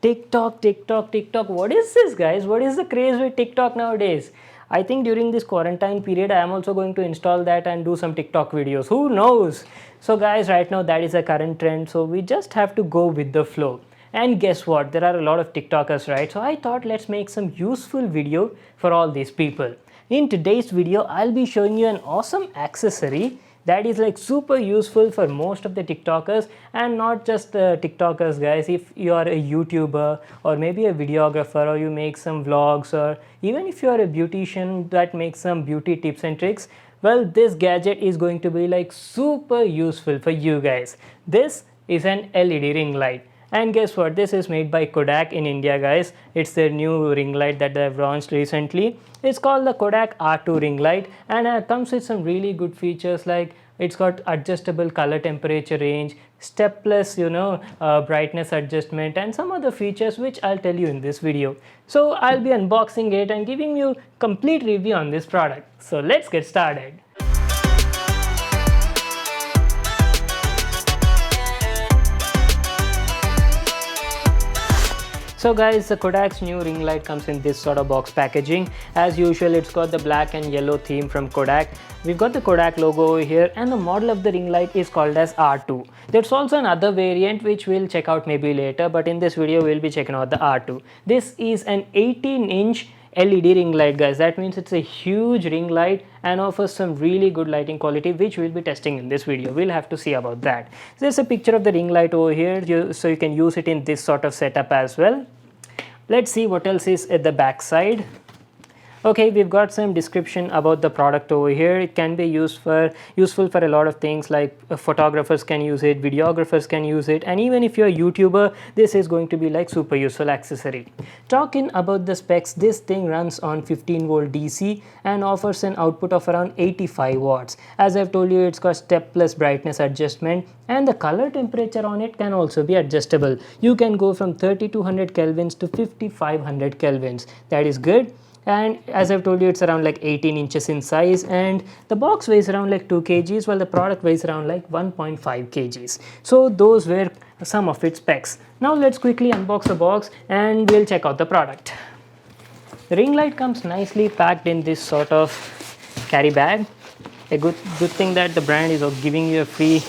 TikTok. What is this, guys? What is the craze with TikTok nowadays? I think during this quarantine period, I am also going to install that and do some TikTok videos. Who knows? So guys, right now that is a current trend. So we just have to go with the flow. And guess what? There are a lot of TikTokers, right? So I thought let's make some useful video for all these people. In today's video, I'll be showing you an awesome accessory that is like super useful for most of the TikTokers, and not just TikTokers, guys. If you are a YouTuber or maybe a videographer, or you make some vlogs, or even if you are a beautician that makes some beauty tips and tricks, well, this gadget is going to be like super useful for you guys. This is an LED ring light. And guess what? This is made by Kodak in India, guys. It's their new ring light that they've launched recently. It's called the Kodak R2 Ring light, and it comes with some really good features like it's got adjustable color temperature range, stepless, brightness adjustment, and some other features which I'll tell you in this video. So I'll be unboxing it and giving you complete review on this product. So let's get started. So guys, the Kodak's new ring light comes in this sort of box packaging. As usual, it's got the black and yellow theme from Kodak. We've got the Kodak logo over here, and the model of the ring light is called as R2. There's also another variant which we'll check out maybe later, but in this video we'll be checking out the R2. This is an 18-inch LED ring light, guys. That means it's a huge ring light and offers some really good lighting quality, which we'll be testing in this video. We'll have to see about that. There's a picture of the ring light over here, so you can use it in this sort of setup as well. Let's see what else is at the back side. Okay, we've got some description about the product over here. It can be useful for a lot of things, like photographers can use it, videographers can use it, and even if you're a YouTuber, this is going to be like super useful accessory. Talking about the specs, this thing runs on 15 volt DC and offers an output of around 85 watts. As I've told you, it's got stepless brightness adjustment, and the color temperature on it can also be adjustable. You can go from 3200 kelvins to 5500 kelvins. That is good. And as I've told you, it's around like 18 inches in size, and the box weighs around like 2 kgs, while the product weighs around like 1.5 kgs. So those were some of its specs. Now let's quickly unbox the box and we'll check out the product. The ring light comes nicely packed in this sort of carry bag. A good thing that the brand is giving you a free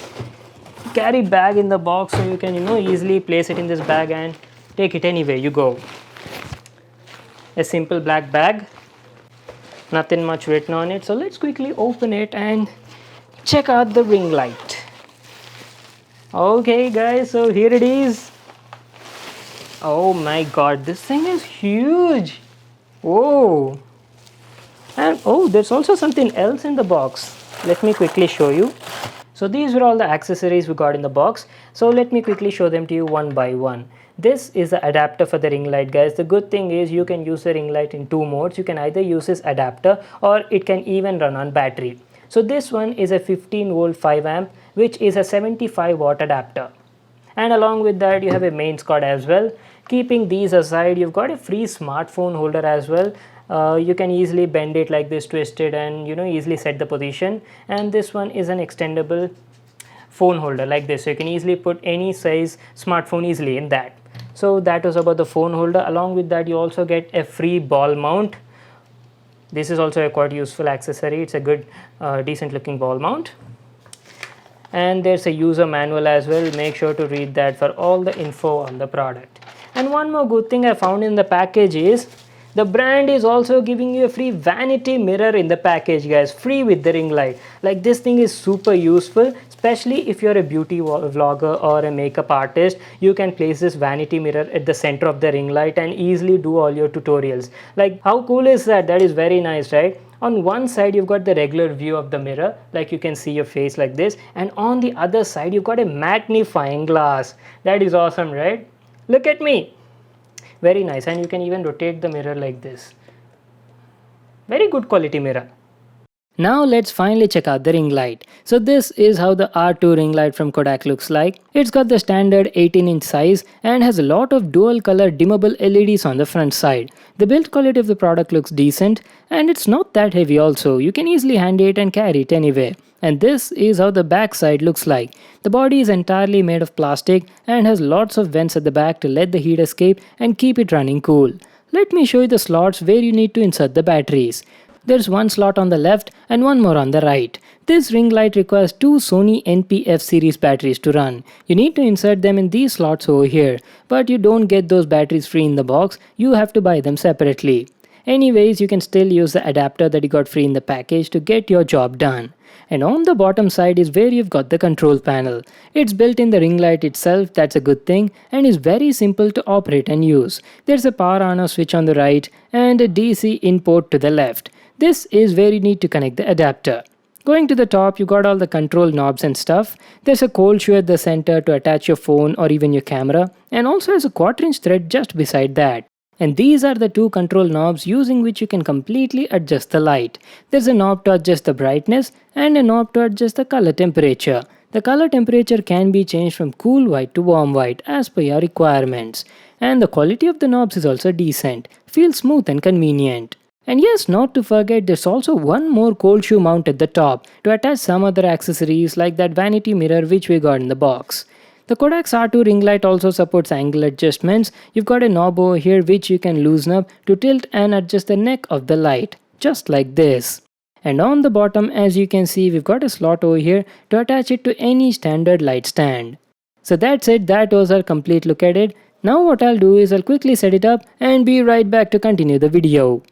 carry bag in the box, so you can easily place it in this bag and take it anywhere you go. A simple black bag, nothing much written on it. So let's quickly open it and check out the ring light. Okay guys, so here it is. Oh my god, this thing is huge. Whoa. And oh, there's also something else in the box. Let me quickly show you. So these were all the accessories we got in the box. So let me quickly show them to you one by one. This is the adapter for the ring light, guys. The good thing is you can use the ring light in two modes. You can either use this adapter, or it can even run on battery. So this one is a 15 volt 5 amp, which is a 75 watt adapter. And along with that, you have a mains cord as well. Keeping these aside, you've got a free smartphone holder as well. You can easily bend it like this, twist it, and easily set the position. And this one is an extendable phone holder like this, so you can easily put any size smartphone easily in that. So that was about the phone holder. Along with that, you also get a free ball mount. This is also a quite useful accessory. It's a good decent looking ball mount. And there's a user manual as well. Make sure to read that for all the info on the product. And one more good thing I found in the package is the brand is also giving you a free vanity mirror in the package, guys, free with the ring light. Like, this thing is super useful, especially if you're a beauty vlogger or a makeup artist. You can place this vanity mirror at the center of the ring light and easily do all your tutorials. Like, how cool is that? That is very nice, right? On one side, you've got the regular view of the mirror, like you can see your face like this, and on the other side, you've got a magnifying glass. That is awesome, right? Look at me. Very nice. And you can even rotate the mirror like this. Very good quality mirror. Now let's finally check out the ring light. So this is how the R2 ring light from Kodak looks like. It's got the standard 18-inch size and has a lot of dual color dimmable LEDs on the front side. The build quality of the product looks decent and it's not that heavy also. You can easily handle it and carry it anywhere. And this is how the back side looks like. The body is entirely made of plastic and has lots of vents at the back to let the heat escape and keep it running cool. Let me show you the slots where you need to insert the batteries. There's one slot on the left and one more on the right. This ring light requires two Sony NP-F series batteries to run. You need to insert them in these slots over here, but you don't get those batteries free in the box, you have to buy them separately. Anyways, you can still use the adapter that you got free in the package to get your job done. And on the bottom side is where you've got the control panel. It's built in the ring light itself, that's a good thing, and is very simple to operate and use. There's a power on off switch on the right and a DC in port to the left. This is where you need to connect the adapter. Going to the top, you got all the control knobs and stuff. There's a cold shoe at the center to attach your phone or even your camera, and also has a 1/4-inch thread just beside that. And these are the two control knobs using which you can completely adjust the light. There's a knob to adjust the brightness and a knob to adjust the color temperature. The color temperature can be changed from cool white to warm white as per your requirements. And the quality of the knobs is also decent, feels smooth and convenient. And yes, not to forget, there's also one more cold shoe mount at the top to attach some other accessories like that vanity mirror which we got in the box. The Kodak's R2 ring light also supports angle adjustments. You've got a knob over here which you can loosen up to tilt and adjust the neck of the light, just like this. And on the bottom, as you can see, we've got a slot over here to attach it to any standard light stand. So that's it, that was our complete look at it. Now what I'll do is I'll quickly set it up and be right back to continue the video.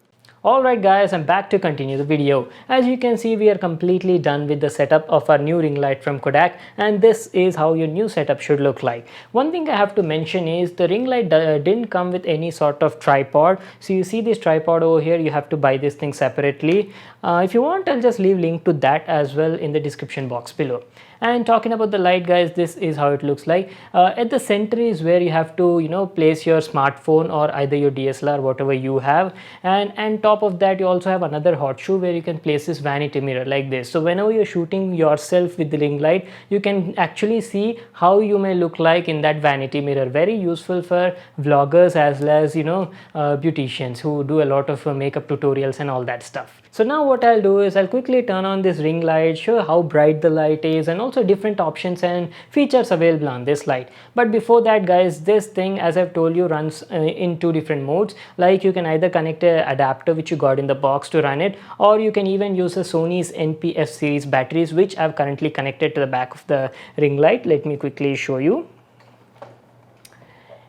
Alright guys, I'm back to continue the video. As you can see, we are completely done with the setup of our new ring light from Kodak, and this is how your new setup should look like. One thing I have to mention is the ring light didn't come with any sort of tripod. So you see this tripod over here, you have to buy this thing separately. If you want, I'll just leave link to that as well in the description box below. And talking about the light guys, this is how it looks like. At the center is where you have to place your smartphone or either your DSLR, whatever you have, and top of that you also have another hot shoe where you can place this vanity mirror like this. So whenever you're shooting yourself with the ring light, you can actually see how you may look like in that vanity mirror. Very useful for vloggers as well as beauticians who do a lot of makeup tutorials and all that stuff. So now what I'll do is I'll quickly turn on this ring light, show how bright the light is, and also different options and features available on this light. But before that guys, this thing, as I've told you, runs in two different modes. Like you can either connect an adapter which you got in the box to run it, or you can even use a Sony's NP-F series batteries which I've currently connected to the back of the ring light. Let me quickly show you.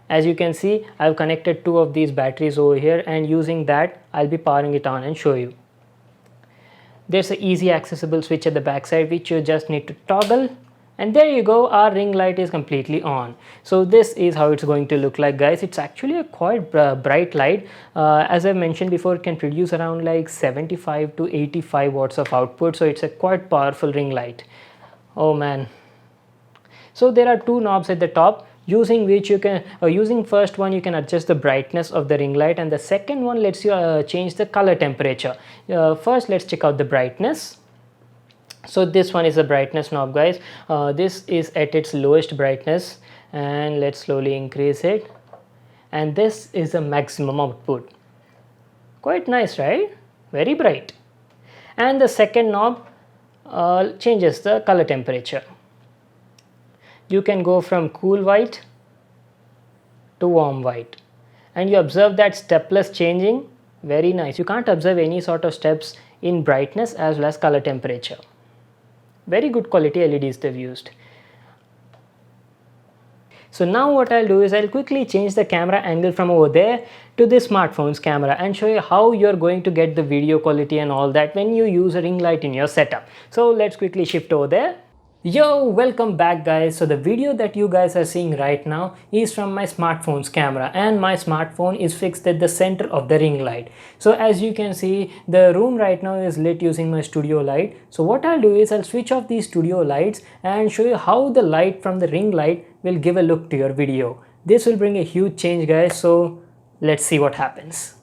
As you can see, I've connected two of these batteries over here, and using that I'll be powering it on and show you. There's an easy accessible switch at the back side which you just need to toggle, and there you go, our ring light is completely on. So this is how it's going to look like guys. It's actually a quite bright light. As I mentioned before, it can produce around like 75 to 85 watts of output, so it's a quite powerful ring light. Oh man. So there are two knobs at the top, using which you can using first one you can adjust the brightness of the ring light, and the second one lets you change the color temperature. First let's check out the brightness. So this one is the brightness knob guys. This is at its lowest brightness, and let's slowly increase it, and this is the maximum output. Quite nice, right? Very bright. And the second knob changes the color temperature. You can go from cool white to warm white, and you observe that stepless changing. Very nice. You can't observe any sort of steps in brightness as well as color temperature. Very good quality LEDs they've used. So now what I'll do is I'll quickly change the camera angle from over there to this smartphone's camera and show you how you're going to get the video quality and all that when you use a ring light in your setup. So let's quickly shift over there. Yo, welcome back guys. So the video that you guys are seeing right now is from my smartphone's camera, and my smartphone is fixed at the center of the ring light. So as you can see, the room right now is lit using my studio light. So what I'll do is I'll switch off these studio lights and show you how the light from the ring light will give a look to your video. This will bring a huge change guys, so let's see what happens.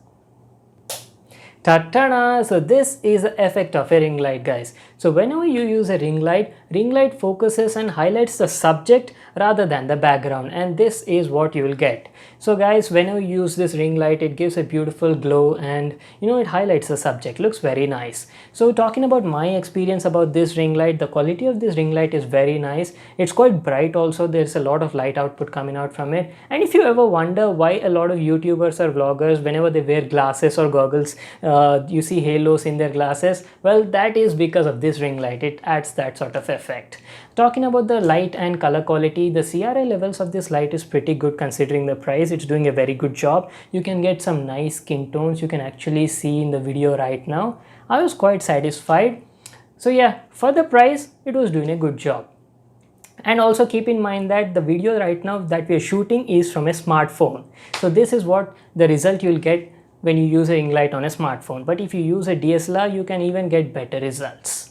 Ta-da! So this is the effect of a ring light, guys. So whenever you use a ring light focuses and highlights the subject rather than the background, and this is what you will get. So guys, whenever you use this ring light, it gives a beautiful glow and it highlights the subject. Looks very nice. So talking about my experience about this ring light, the quality of this ring light is very nice. It's quite bright also. There's a lot of light output coming out from it. And if you ever wonder why a lot of YouTubers or vloggers, whenever they wear glasses or goggles, you see halos in their glasses, well, that is because of this ring light. It adds that sort of effect. Talking about the light and color quality, the CRI levels of this light is pretty good considering the price. It's doing a very good job. You can get some nice skin tones. You can actually see in the video right now. I was quite satisfied. So yeah, for the price, it was doing a good job. And also keep in mind that the video right now that we are shooting is from a smartphone. So this is what the result you'll get when you use a ring light on a smartphone. But if you use a DSLR, you can even get better results.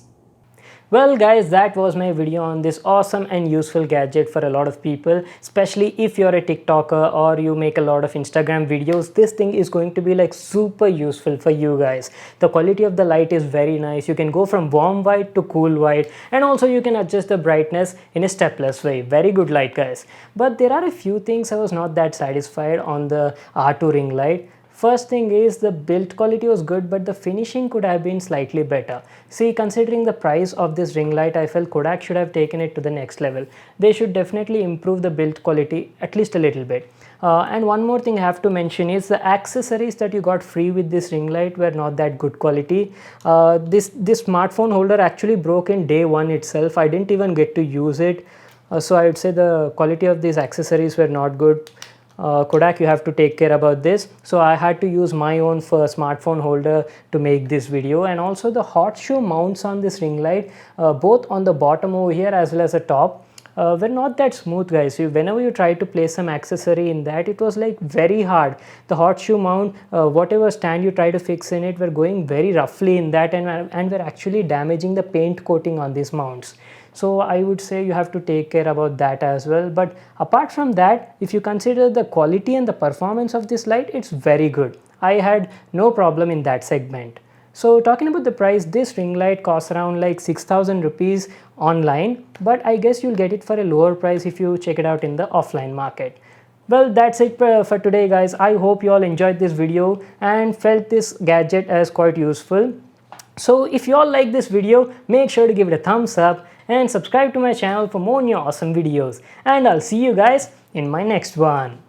Well guys, that was my video on this awesome and useful gadget for a lot of people, especially if you're a TikToker or you make a lot of Instagram videos. This thing is going to be like super useful for you guys. The quality of the light is very nice. You can go from warm white to cool white, and also you can adjust the brightness in a stepless way. Very good light, guys. But there are a few things I was not that satisfied on the R2 ring light. First thing is the build quality was good, but the finishing could have been slightly better. See, considering the price of this ring light, I felt Kodak should have taken it to the next level. They should definitely improve the build quality at least a little bit. And one more thing I have to mention is the accessories that you got free with this ring light were not that good quality. This smartphone holder actually broke in day one itself. I didn't even get to use it. So I would say the quality of these accessories were not good. Kodak, you have to take care about this. So I had to use my own for smartphone holder to make this video. And also the horseshoe mounts on this ring light, both on the bottom over here as well as the top, were not that smooth, guys. Whenever you try to place some accessory in that, it was like very hard. The horseshoe mount, whatever stand you try to fix in it, were going very roughly in that, and were actually damaging the paint coating on these mounts. So I would say you have to take care about that as well. But apart from that, if you consider the quality and the performance of this light, it's very good. I had no problem in that segment. So talking about the price, this ring light costs around like 6,000 rupees online, but I guess you'll get it for a lower price if you check it out in the offline market. Well, that's it for today, guys. I hope you all enjoyed this video and felt this gadget as quite useful. So if you all like this video, make sure to give it a thumbs up and subscribe to my channel for more new awesome videos. And I'll see you guys in my next one.